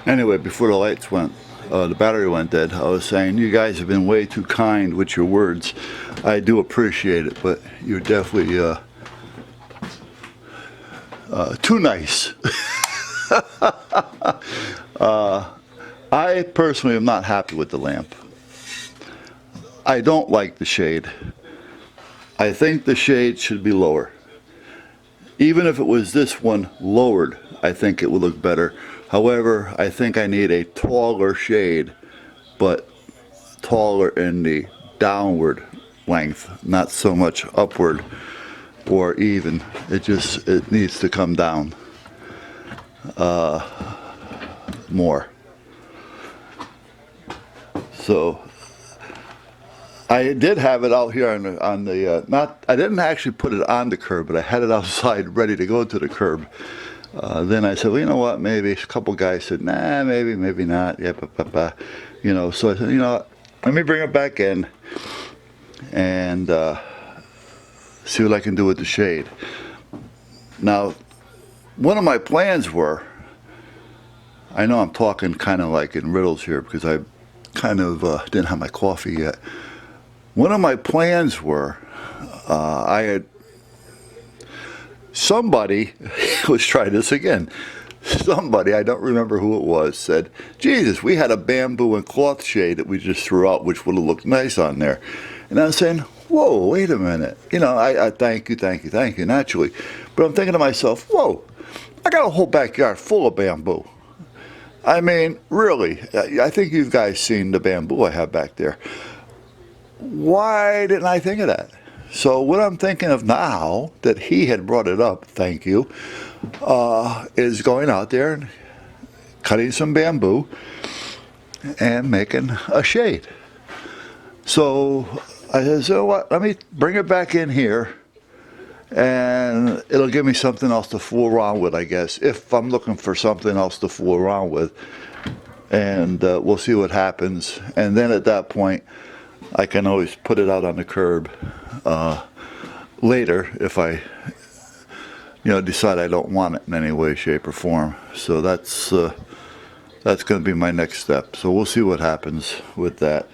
Anyway, before the battery went dead, I was saying you guys have been way too kind with your words. I do appreciate it, but you're definitely too nice. I personally am not happy with the lamp. I don't like the shade. I think the shade should be lower. Even if it was this one lowered, I think it would look better. However, I think I need a taller shade, but taller in the downward length, not so much upward or even. It needs to come down more. So I did have it out here I didn't actually put it on the curb, but I had it outside ready to go to the curb. Then I said, well, you know what, maybe. A couple guys said, nah, maybe not. Yeah, you know, so I said, you know, let me bring it back in and see what I can do with the shade. Now, one of my plans were, I know I'm talking kind of like in riddles here because I kind of didn't have my coffee yet. One of my plans were, somebody, let's try this again. Somebody, I don't remember who it was, said, Jesus, we had a bamboo and cloth shade that we just threw out, which would have looked nice on there. And I was saying, whoa, wait a minute. You know, I thank you, naturally. But I'm thinking to myself, whoa, I got a whole backyard full of bamboo. I mean, really, I think you guys seen the bamboo I have back there. Why didn't I think of that? So what I'm thinking of now that he had brought it up, thank you, is going out there and cutting some bamboo and making a shade. So I said, so what, let me bring it back in here and it'll give me something else to fool around with, I guess, if I'm looking for something else to fool around with. And we'll see what happens. And then at that point, I can always put it out on the curb later if I, decide I don't want it in any way, shape, or form. So that's going to be my next step. So we'll see what happens with that.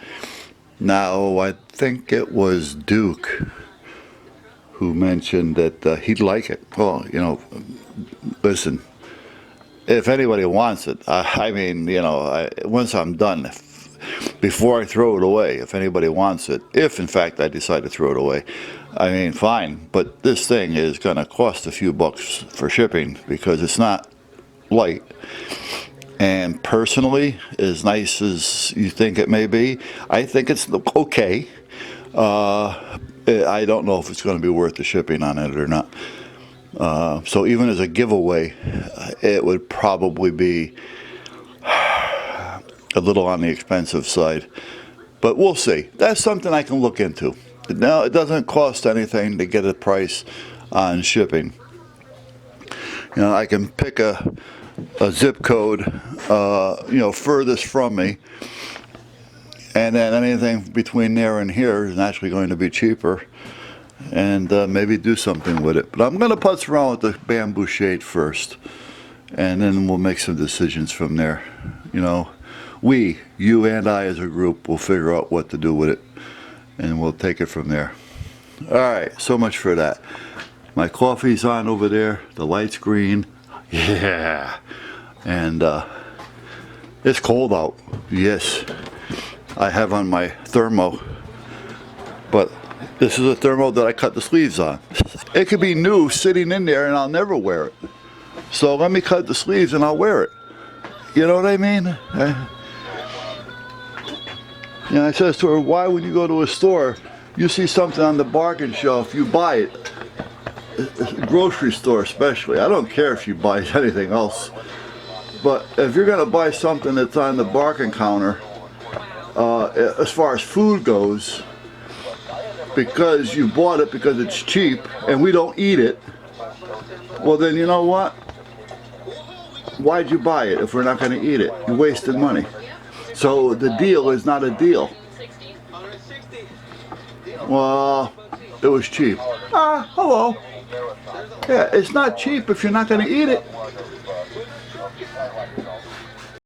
Now, I think it was Duke who mentioned that he'd like it. Well, listen, if anybody wants it, I mean, once I'm done, before I throw it away, if anybody wants it, if in fact I decide to throw it away, I mean, fine. But this thing is going to cost a few bucks for shipping because it's not light. And personally, as nice as you think it may be, I think it's okay. I don't know if it's going to be worth the shipping on it or not. So even as a giveaway, it would probably be a little on the expensive side, but we'll see. That's something I can look into. Now, it doesn't cost anything to get a price on shipping. I can pick a zip code, furthest from me, and then anything between there and here is naturally going to be cheaper, and maybe do something with it. But I'm going to putz around with the bamboo shade first, and then we'll make some decisions from there. You and I as a group, will figure out what to do with it, and we'll take it from there. All right, so much for that. My coffee's on over there. The light's green. Yeah. And it's cold out. Yes. I have on my thermo, but this is a thermo that I cut the sleeves on. It could be new sitting in there and I'll never wear it. So let me cut the sleeves and I'll wear it. You know what I mean? I says to her, why when you go to a store, you see something on the bargain shelf, you buy it. Grocery store especially. I don't care if she buys anything else. But if you're going to buy something that's on the bargain counter, as far as food goes, because you bought it because it's cheap and we don't eat it, well then you know what? Why'd you buy it if we're not going to eat it? You wasted money. So the deal is not a deal. Well, it was cheap. Hello. Yeah, it's not cheap if you're not going to eat it.